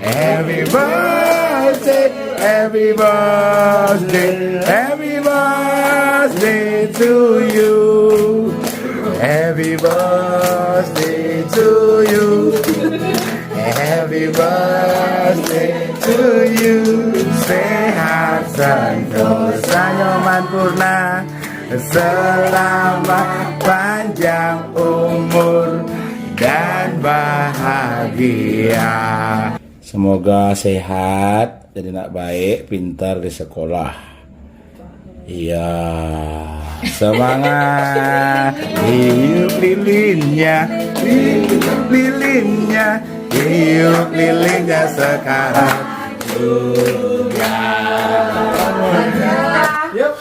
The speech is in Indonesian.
Happy birthday, happy birthday, happy birthday to you. Happy birthday to you. Happy birthday to you. Sehat sentosa sanyoman purna, selamat panjang umur dan bahagia. Semoga sehat, jadi anak baik, pintar di sekolah. Iya, semangat, hidup lilinnya, hidup lilinnya sekarang juga. Yuk.